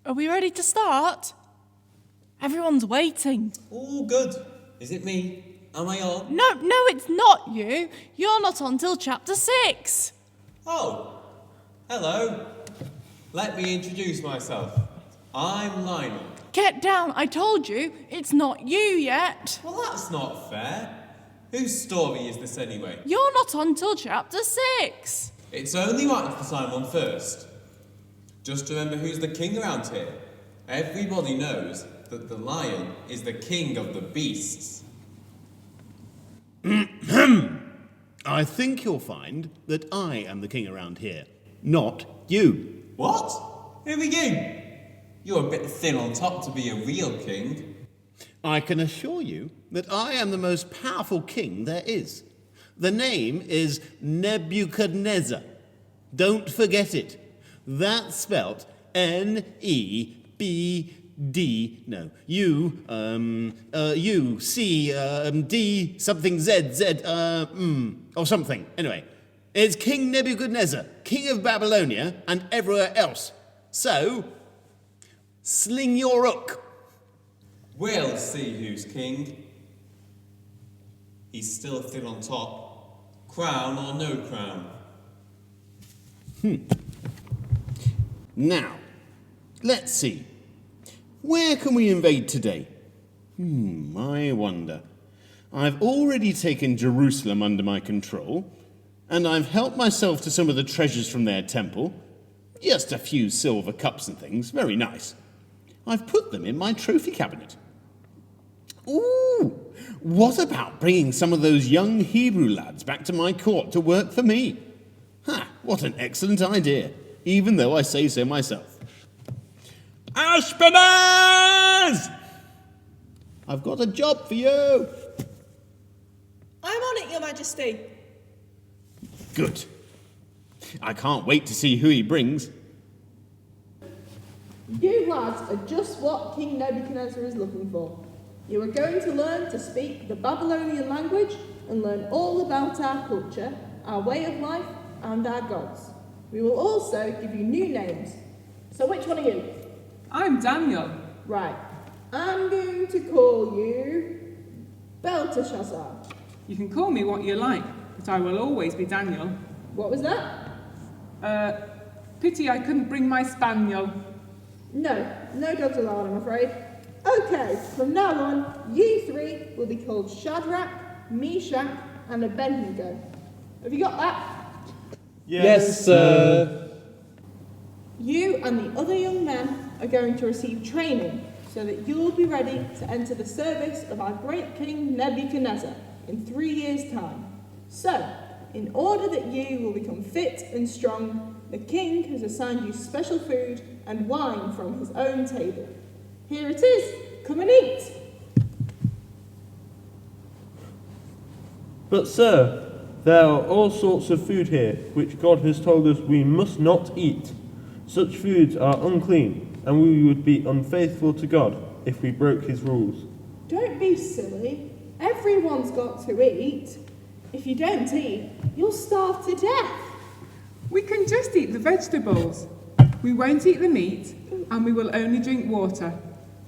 Are we ready to start? Everyone's waiting. All good. Is it me? Am I on? No, it's not you. You're not on till chapter 6. Oh, hello. Let me introduce myself. I'm Lionel. Get down, I told you. It's not you yet. Well, that's not fair. Whose story is this anyway? You're not on till chapter 6. It's only right that I'm on first. Just remember who's the king around here. Everybody knows that the lion is the king of the beasts. I think you'll find that I am the king around here, not you. What? Who are you? You're a bit thin on top to be a real king. I can assure you that I am the most powerful king there is. The name is Nebuchadnezzar. Don't forget it. That's spelt N-E-B-D, no, U-C-D something Z, or something. Anyway, it's King Nebuchadnezzar, king of Babylonia and everywhere else. So, sling your hook. We'll see who's king. He's still thin on top. Crown or no crown? Now, let's see. Where can we invade today? I wonder. I've already taken Jerusalem under my control, and I've helped myself to some of the treasures from their temple. Just a few silver cups and things, very nice. I've put them in my trophy cabinet. Ooh, what about bringing some of those young Hebrew lads back to my court to work for me? What an excellent idea, even though I say so myself. Ashpenaz! I've got a job for you. I'm on it, Your Majesty. Good. I can't wait to see who he brings. You lads are just what King Nebuchadnezzar is looking for. You are going to learn to speak the Babylonian language and learn all about our culture, our way of life, and our gods. We will also give you new names. So which one are you? I'm Daniel. Right. I'm going to call you Belteshazzar. You can call me what you like, but I will always be Daniel. What was that? Pity I couldn't bring my spaniel. No dogs allowed, I'm afraid. Okay, from now on, you three will be called Shadrach, Meshach, and Abednego. Have you got that? Yes, sir. You and the other young men are going to receive training so that you'll be ready to enter the service of our great king Nebuchadnezzar in 3 years' time. So, in order that you will become fit and strong, the king has assigned you special food and wine from his own table. Here it is. Come and eat. But, sir, there are all sorts of food here which God has told us we must not eat. Such foods are unclean, and we would be unfaithful to God if we broke his rules. Don't be silly. Everyone's got to eat. If you don't eat, you'll starve to death. We can just eat the vegetables. We won't eat the meat, and we will only drink water.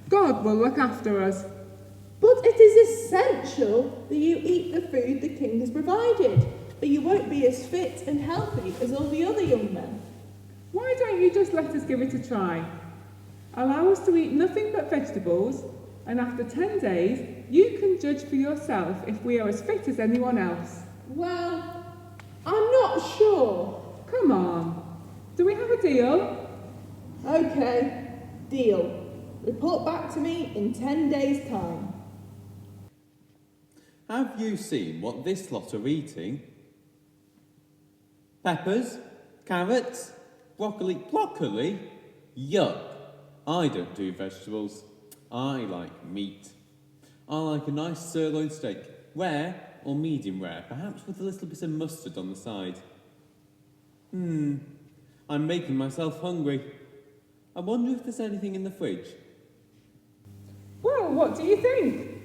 God will look after us. But it is essential that you eat the food the king has provided, or you won't be as fit and healthy as all the other young men. Why don't you just let us give it a try? Allow us to eat nothing but vegetables, and after 10 days, you can judge for yourself if we are as fit as anyone else. Well, I'm not sure. Come on. Do we have a deal? Okay, deal. Report back to me in 10 days' time. Have you seen what this lot are eating? Peppers? Carrots? Broccoli? Yuck! I don't do vegetables. I like meat. I like a nice sirloin steak, rare or medium rare, perhaps with a little bit of mustard on the side. I'm making myself hungry. I wonder if there's anything in the fridge. Well, what do you think?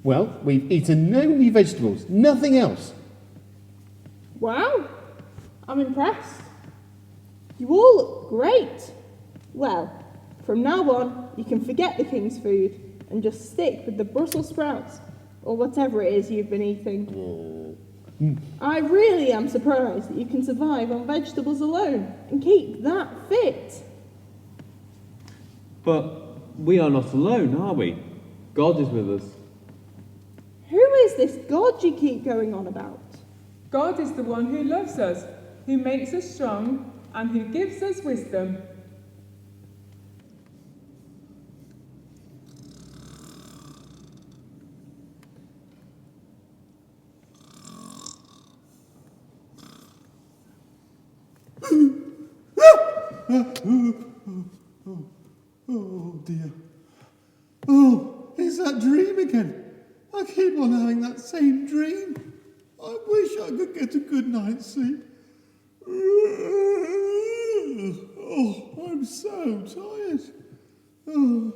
Well, we've eaten only vegetables, nothing else. Wow, I'm impressed. You all look great. Well, from now on, you can forget the king's food and just stick with the Brussels sprouts or whatever it is you've been eating. I really am surprised that you can survive on vegetables alone and keep that fit. But we are not alone, are we? God is with us. Who is this God you keep going on about? God is the one who loves us, who makes us strong, and who gives us wisdom. Oh dear. Oh, it's that dream again. I keep on having that same dream. I wish I could get a good night's sleep. Oh, I'm so tired. Oh.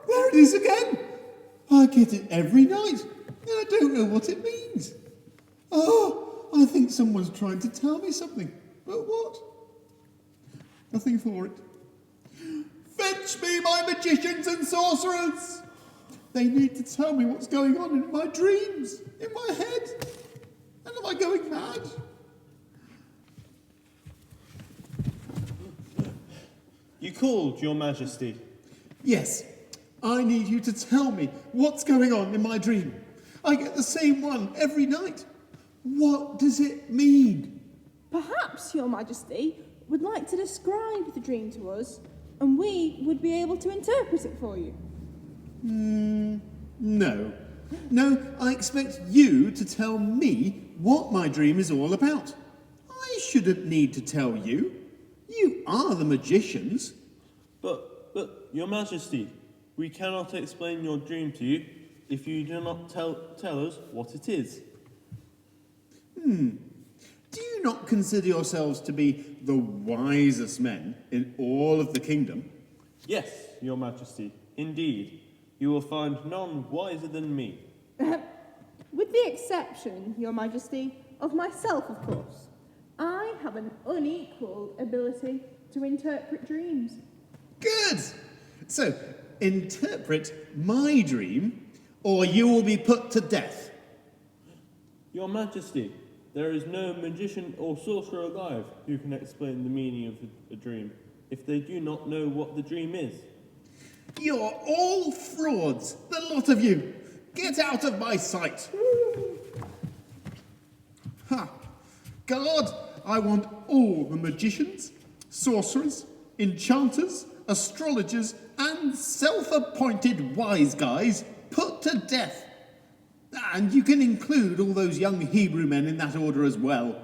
There it is again. I get it every night, and I don't know what it means. Oh, I think someone's trying to tell me something, but what? Nothing for it. Fetch me my magicians and sorcerers! They need to tell me what's going on in my dreams, in my head. And am I going mad? You called, Your Majesty. Yes, I need you to tell me what's going on in my dream. I get the same one every night. What does it mean? Perhaps Your Majesty would like to describe the dream to us, and we would be able to interpret it for you. No. No, I expect you to tell me what my dream is all about. I shouldn't need to tell you. You are the magicians. But, Your Majesty, we cannot explain your dream to you if you do not tell us what it is. Do you not consider yourselves to be the wisest men in all of the kingdom? Yes, Your Majesty, indeed. You will find none wiser than me. With the exception, Your Majesty, of myself, of course. I have an unequalled ability to interpret dreams. Good! So, interpret my dream, or you will be put to death. Your Majesty, there is no magician or sorcerer alive who can explain the meaning of a dream if they do not know what the dream is. You're all frauds, the lot of you. Get out of my sight. Ha! God, I want all the magicians, sorcerers, enchanters, astrologers, and self-appointed wise guys put to death. And you can include all those young Hebrew men in that order as well.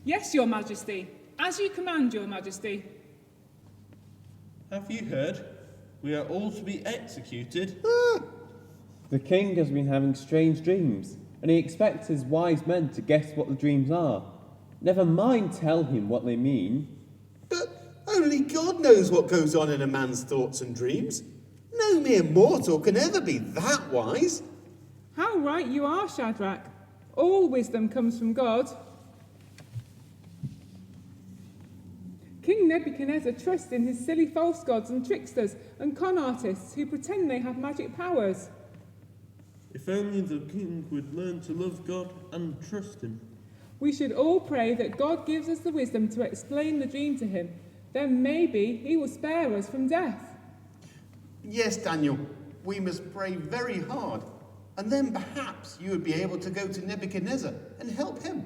Yes, Your Majesty. As you command, Your Majesty. Have you heard? We are all to be executed. The king has been having strange dreams, and he expects his wise men to guess what the dreams are. Never mind tell him what they mean. But only God knows what goes on in a man's thoughts and dreams. No mere mortal can ever be that wise. How right you are, Shadrach. All wisdom comes from God. King Nebuchadnezzar trusts in his silly false gods and tricksters and con artists who pretend they have magic powers. If only the king would learn to love God and trust him. We should all pray that God gives us the wisdom to explain the dream to him. Then maybe he will spare us from death. Yes, Daniel, we must pray very hard, and then perhaps you would be able to go to Nebuchadnezzar and help him.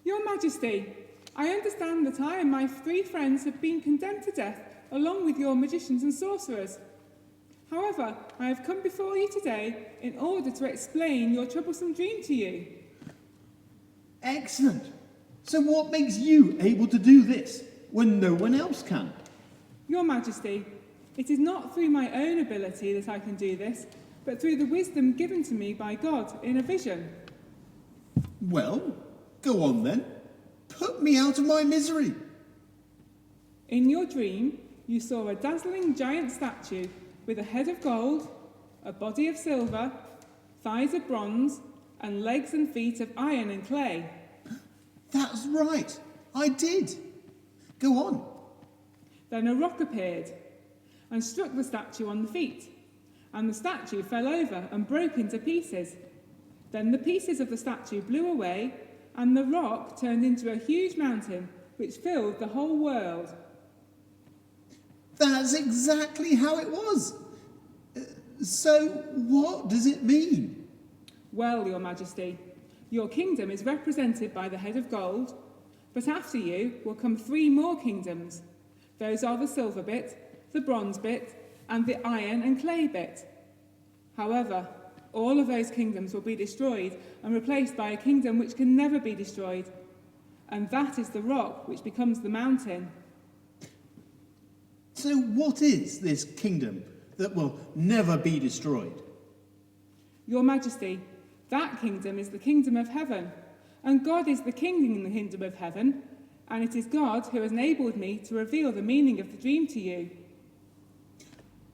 Your Majesty, I understand that I and my 3 friends have been condemned to death along with your magicians and sorcerers. However, I have come before you today in order to explain your troublesome dream to you. Excellent. So what makes you able to do this when no one else can? Your Majesty, it is not through my own ability that I can do this, but through the wisdom given to me by God in a vision. Well, go on then. Put me out of my misery. In your dream, you saw a dazzling giant statue with a head of gold, a body of silver, thighs of bronze, and legs and feet of iron and clay. That's right. I did. Go on. Then a rock appeared and struck the statue on the feet, and the statue fell over and broke into pieces. Then the pieces of the statue blew away, and the rock turned into a huge mountain which filled the whole world. That's exactly how it was. So, what does it mean? Well, Your Majesty, your kingdom is represented by the head of gold, but after you will come 3 more kingdoms. Those are the silver bit, the bronze bit, and the iron and clay bit. However, all of those kingdoms will be destroyed and replaced by a kingdom which can never be destroyed. And that is the rock which becomes the mountain. So, what is this kingdom that will never be destroyed? Your Majesty, that kingdom is the kingdom of heaven, and God is the king in the kingdom of heaven, and it is God who has enabled me to reveal the meaning of the dream to you.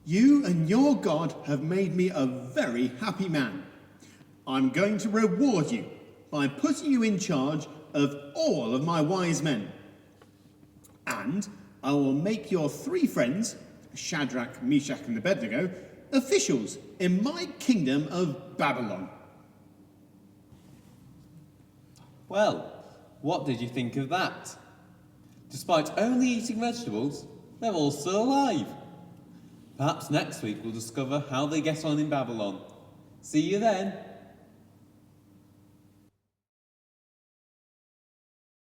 You and your God have made me a very happy man. I'm going to reward you by putting you in charge of all of my wise men. And I will make your 3 friends, Shadrach, Meshach, and Abednego, officials in my kingdom of Babylon. Well, what did you think of that? Despite only eating vegetables, they're all still alive. Perhaps next week we'll discover how they get on in Babylon. See you then.